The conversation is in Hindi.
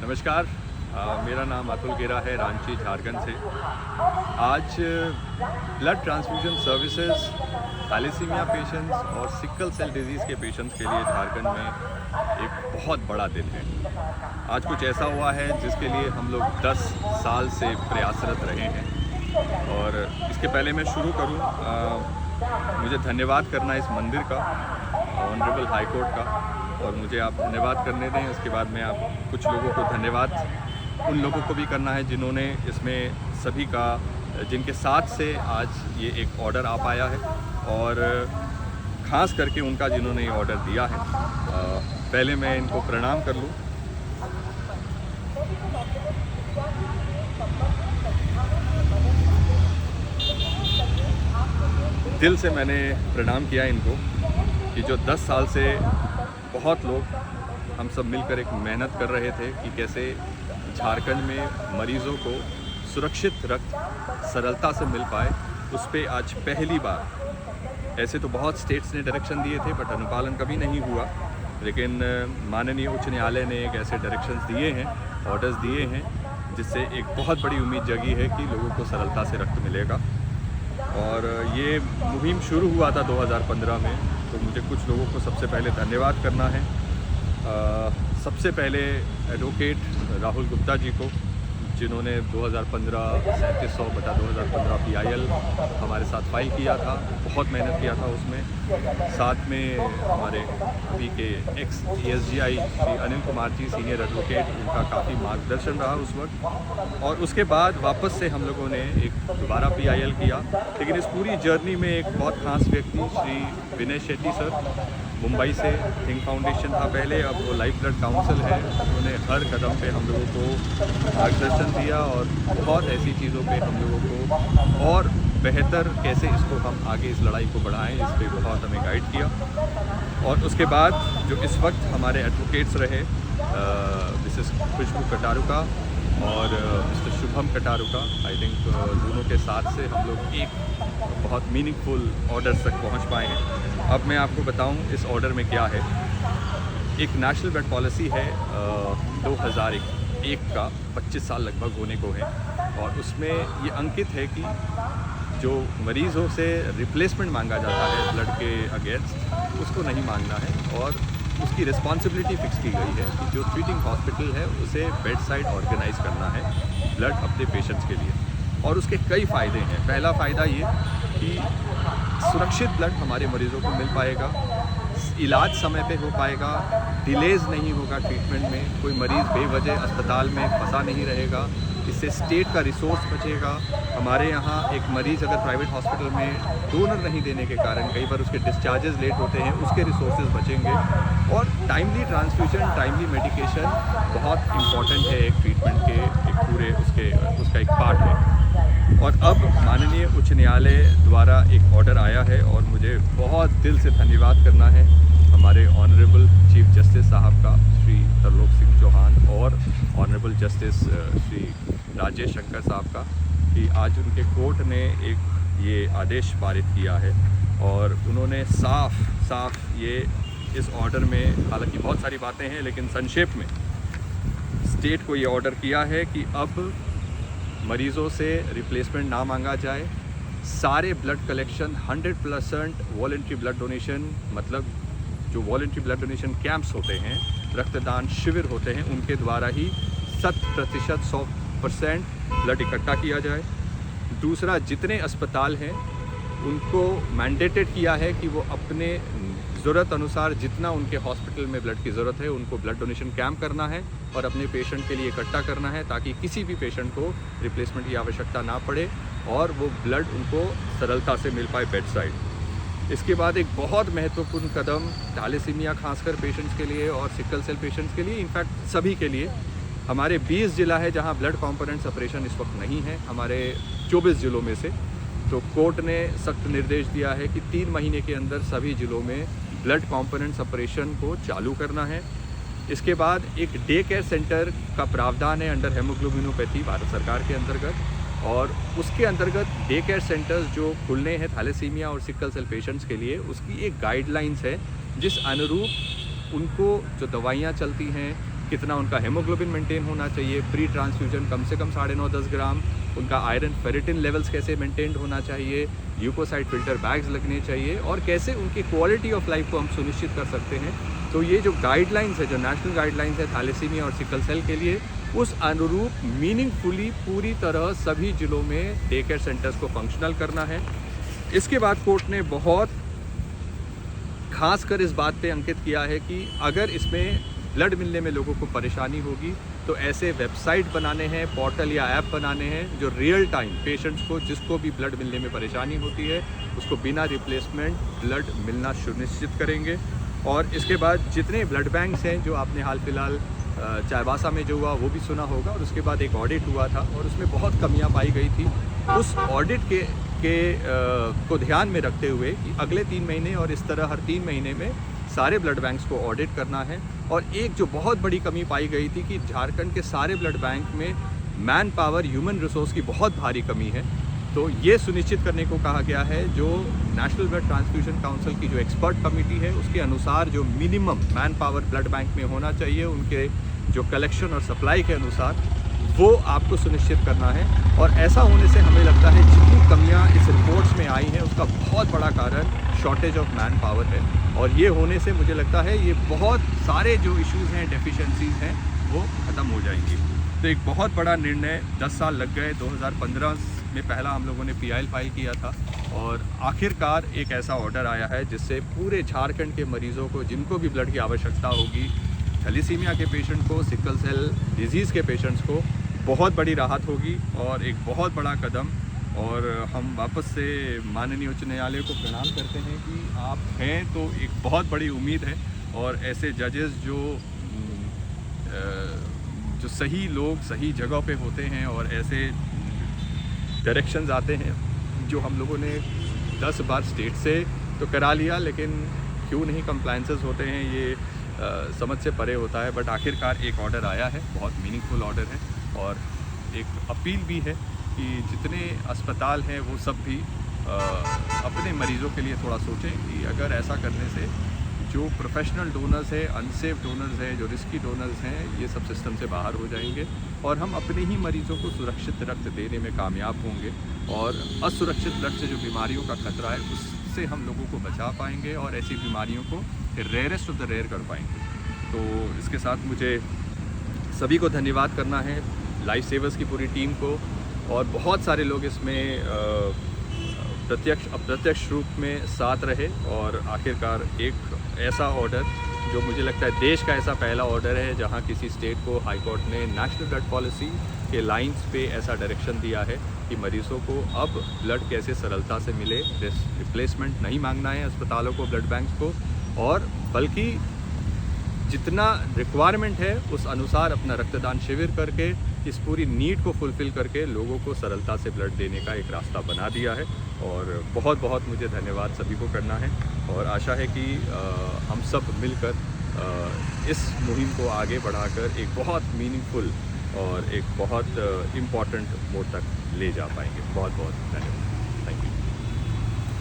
नमस्कार। मेरा नाम अतुल गेरा है, रांची झारखंड से। आज blood transfusion services thalassaemia patients और सिकल सेल डिजीज़ के पेशेंट्स के लिए झारखंड में एक बहुत बड़ा दिन है। आज कुछ ऐसा हुआ है जिसके लिए हम लोग 10 साल से प्रयासरत रहे हैं। और इसके पहले मैं शुरू करूं, मुझे धन्यवाद करना इस मंदिर का, ऑनरेबल हाई कोर्ट का, और मुझे आप धन्यवाद करने दें। उसके बाद में आप कुछ लोगों को धन्यवाद उन लोगों को भी करना है जिन्होंने इसमें सभी का, जिनके साथ से आज ये एक ऑर्डर आ पाया है, और ख़ास करके उनका जिन्होंने ये ऑर्डर दिया है। पहले मैं इनको प्रणाम कर लूँ। दिल से मैंने प्रणाम किया इनको कि जो 10 साल से बहुत लोग हम सब मिलकर एक मेहनत कर रहे थे कि कैसे झारखंड में मरीज़ों को सुरक्षित रक्त सरलता से मिल पाए, उस पे आज पहली बार, ऐसे तो बहुत स्टेट्स ने डायरेक्शन दिए थे बट अनुपालन कभी नहीं हुआ, लेकिन माननीय उच्च न्यायालय ने एक ऐसे डायरेक्शंस दिए हैं, ऑर्डर्स दिए हैं, जिससे एक बहुत बड़ी उम्मीद जगी है कि लोगों को सरलता से रक्त मिलेगा। और ये मुहिम शुरू हुआ था 2015 में, तो मुझे कुछ लोगों को सबसे पहले धन्यवाद करना है। सबसे पहले एडवोकेट राहुल गुप्ता जी को, जिन्होंने 2015 3700/2015 PIL हमारे साथ फाइल किया था, बहुत मेहनत किया था उसमें। साथ में हमारे अभी के x ESGI Shri Anil Kumar ji, senior advocate, उनका काफ़ी मार्गदर्शन रहा उस वक्त। और उसके बाद वापस से हम लोगों ने एक दोबारा PIL किया, लेकिन इस पूरी जर्नी में एक बहुत खास व्यक्ति श्री विनय शेट्टी सर, मुंबई से, थिंक फाउंडेशन था पहले, अब वो लाइफ ब्लड काउंसिल है। उन्होंने हर कदम पे हम लोगों को मार्गदर्शन दिया और बहुत ऐसी चीज़ों पे हम लोगों को और बेहतर कैसे इसको हम आगे इस लड़ाई को बढ़ाएं, इस पे बहुत हमें गाइड किया। और उसके बाद जो इस वक्त हमारे एडवोकेट्स रहे, मिसेस खुशबू कटारुका और mister Shubham Kataruka, I think दोनों के साथ से हम लोग एक बहुत मीनिंगफुल ऑर्डर तक पहुंच पाए हैं। अब मैं आपको बताऊं इस ऑर्डर में क्या है। एक नेशनल ब्लड पॉलिसी है 2001 का, 25 साल लगभग होने को है, और उसमें ये अंकित है कि जो मरीज़ों से रिप्लेसमेंट मांगा जाता है ब्लड के अगेंस्ट, उसको नहीं मांगना है, और उसकी रिस्पॉन्सिबिलिटी फिक्स की गई है कि जो ट्रीटिंग हॉस्पिटल है उसे बेड साइड ऑर्गेनाइज करना है ब्लड अपने पेशेंट्स के लिए। और उसके कई फ़ायदे हैं। पहला फ़ायदा ये कि सुरक्षित ब्लड हमारे मरीज़ों को मिल पाएगा, इलाज समय पे हो पाएगा, डिलेज़ नहीं होगा ट्रीटमेंट में, कोई मरीज़ बेवजह अस्पताल में फंसा नहीं रहेगा, इससे स्टेट का रिसोर्स बचेगा। हमारे यहाँ एक मरीज़ अगर प्राइवेट हॉस्पिटल में डोनर नहीं देने के कारण कई बार उसके डिस्चार्जेस लेट होते हैं, उसके रिसोर्सेज बचेंगे। और टाइमली ट्रांसफ्यूजन, टाइमली मेडिकेशन बहुत इम्पॉर्टेंट है एक ट्रीटमेंट के, एक पूरे उसका एक पार्ट है। और अब माननीय उच्च न्यायालय द्वारा एक ऑर्डर आया है, और मुझे बहुत दिल से धन्यवाद करना है हमारे ऑनरेबल चीफ जस्टिस साहब का, श्री तरलोक सिंह चौहान, और ऑनरेबल जस्टिस श्री राजेश शंकर साहब का, कि आज उनके कोर्ट ने एक ये आदेश पारित किया है। और उन्होंने साफ ये इस ऑर्डर में, हालांकि बहुत सारी बातें हैं, लेकिन संक्षेप में स्टेट को ये ऑर्डर किया है कि अब मरीज़ों से रिप्लेसमेंट ना मांगा जाए, सारे blood collection 100% voluntary blood donation, मतलब जो वॉलंटरी ब्लड डोनेशन कैंप्स होते हैं, रक्तदान शिविर होते हैं, उनके द्वारा ही 100% ब्लड इकट्ठा किया जाए। दूसरा, जितने अस्पताल हैं उनको मैंडेटेड किया है कि वो अपने ज़रूरत अनुसार जितना उनके हॉस्पिटल में ब्लड की ज़रूरत है उनको ब्लड डोनेशन कैंप करना है और अपने पेशेंट के लिए इकट्ठा करना है, ताकि किसी भी पेशेंट को रिप्लेसमेंट की आवश्यकता ना पड़े और वो ब्लड उनको सरलता से मिल पाए बेड साइड। इसके बाद एक बहुत महत्वपूर्ण कदम थैलेसीमिया खासकर पेशेंट्स के लिए और सिकल सेल पेशेंट्स के लिए, इनफैक्ट सभी के लिए, हमारे 20 ज़िला है जहाँ ब्लड कॉम्पोनेंट सेपरेशन इस वक्त नहीं है, हमारे 24 ज़िलों में से। तो कोर्ट ने सख्त निर्देश दिया है कि 3 महीने के अंदर सभी ज़िलों में ब्लड कॉम्पोनेंट सेपरेशन को चालू करना है। इसके बाद एक डे केयर सेंटर का प्रावधान है अंडर हेमोग्लोबिनोपैथी भारत सरकार के अंतर्गत, और उसके अंतर्गत डे केयर सेंटर्स जो खुलने हैं थैलेसीमिया और सिकल सेल पेशेंट्स के लिए, उसकी एक गाइडलाइंस है जिस अनुरूप उनको जो दवाइयाँ चलती हैं, कितना उनका हेमोग्लोबिन मेंटेन होना चाहिए, प्री ट्रांसफ्यूजन कम से कम 9.5-10 ग्राम, उनका आयरन फेरिटिन लेवल्स कैसे मेंटेन होना चाहिए, ल्यूकोसाइड फिल्टर बैग्स लगने चाहिए, और कैसे उनकी क्वालिटी ऑफ लाइफ को हम सुनिश्चित कर सकते हैं। तो ये जो गाइडलाइंस है, जो नेशनल गाइडलाइंस है थैलेसीमिया और सिकल सेल के लिए, उस अनुरूप मीनिंगफुली पूरी तरह सभी ज़िलों में डे केयर सेंटर्स को फंक्शनल करना है। इसके बाद कोर्ट ने बहुत खास कर इस बात पे अंकित किया है कि अगर इसमें ब्लड मिलने में लोगों को परेशानी होगी तो ऐसे वेबसाइट बनाने हैं, पोर्टल या ऐप बनाने हैं जो रियल टाइम पेशेंट्स को, जिसको भी ब्लड मिलने में परेशानी होती है, उसको बिना रिप्लेसमेंट ब्लड मिलना सुनिश्चित करेंगे। और इसके बाद जितने ब्लड बैंक्स हैं, जो आपने हाल फिलहाल चाईबासा में जो हुआ वो भी सुना होगा, और उसके बाद एक ऑडिट हुआ था और उसमें बहुत कमियां पाई गई थी। उस ऑडिट को ध्यान में रखते हुए कि अगले 3 महीने और इस तरह हर 3 महीने में सारे ब्लड बैंक्स को ऑडिट करना है। और एक जो बहुत बड़ी कमी पाई गई थी कि झारखंड के सारे ब्लड बैंक में मैन पावर, ह्यूमन रिसोर्स की बहुत भारी कमी है। तो ये सुनिश्चित करने को कहा गया है, जो नेशनल ब्लड ट्रांसफ्यूजन काउंसिल की जो एक्सपर्ट कमेटी है उसके अनुसार जो minimum man power blood bank में होना चाहिए, उनके जो कलेक्शन और सप्लाई के अनुसार, वो आपको सुनिश्चित करना है। और ऐसा होने से हमें लगता है जितनी कमियां इस रिपोर्ट्स में आई हैं उसका बहुत बड़ा कारण शॉर्टेज ऑफ मैन पावर है। और ये होने से मुझे लगता है ये बहुत सारे जो इश्यूज़ हैं, डेफिशिएंसीज हैं, वो ख़त्म हो जाएंगी। तो एक बहुत बड़ा निर्णय, 10 साल लग गए। 2015 में पहला हम लोगों ने PIL फाइल किया था और आखिरकार एक ऐसा ऑर्डर आया है जिससे पूरे झारखंड के मरीज़ों को, जिनको भी ब्लड की आवश्यकता होगी, थैलेसीमिया के पेशेंट को, सिकल सेल डिजीज़ के पेशेंट्स को बहुत बड़ी राहत होगी और एक बहुत बड़ा कदम। और हम वापस से माननीय उच्च न्यायालय को प्रणाम करते हैं कि आप हैं तो एक बहुत बड़ी उम्मीद है। और ऐसे जजेस जो सही लोग सही जगह पे होते हैं और ऐसे डायरेक्शंस आते हैं जो हम लोगों ने 10 बार स्टेट से तो करा लिया, लेकिन क्यों नहीं कंप्लायंसेस होते हैं, ये समझ से परे होता है। बट आखिरकार एक ऑर्डर आया है, बहुत मीनिंगफुल ऑर्डर है। और एक अपील भी है कि जितने अस्पताल हैं वो सब भी अपने मरीज़ों के लिए थोड़ा सोचें कि अगर ऐसा करने से जो प्रोफेशनल डोनर्स हैं, अनसेफ डोनर्स हैं, जो रिस्की डोनर्स हैं, ये सब सिस्टम से बाहर हो जाएंगे और हम अपने ही मरीज़ों को सुरक्षित रक्त देने में कामयाब होंगे। और असुरक्षित ब्लड से जो बीमारियों का खतरा है उससे हम लोगों को बचा पाएंगे और ऐसी बीमारियों को रेयरेस्ट ऑफ द रेयर कर पाएंगे। तो इसके साथ मुझे सभी को धन्यवाद करना है, लाइफ सेवर्स की पूरी टीम को, और बहुत सारे लोग इसमें प्रत्यक्ष अप्रत्यक्ष रूप में साथ रहे। और आखिरकार एक ऐसा ऑर्डर जो मुझे लगता है देश का ऐसा पहला ऑर्डर है जहां किसी स्टेट को हाई कोर्ट ने नेशनल ब्लड पॉलिसी के लाइंस पे ऐसा डायरेक्शन दिया है कि मरीज़ों को अब ब्लड कैसे सरलता से मिले, रिप्लेसमेंट नहीं मांगना है अस्पतालों को, ब्लड बैंक को, और बल्कि जितना रिक्वायरमेंट है उस अनुसार अपना रक्तदान शिविर करके इस पूरी नीड को फुलफ़िल करके लोगों को सरलता से ब्लड देने का एक रास्ता बना दिया है। और बहुत बहुत मुझे धन्यवाद सभी को करना है और आशा है कि हम सब मिलकर इस मुहिम को आगे बढ़ाकर एक बहुत मीनिंगफुल और एक बहुत इम्पॉर्टेंट मोड तक ले जा पाएंगे। बहुत बहुत धन्यवाद।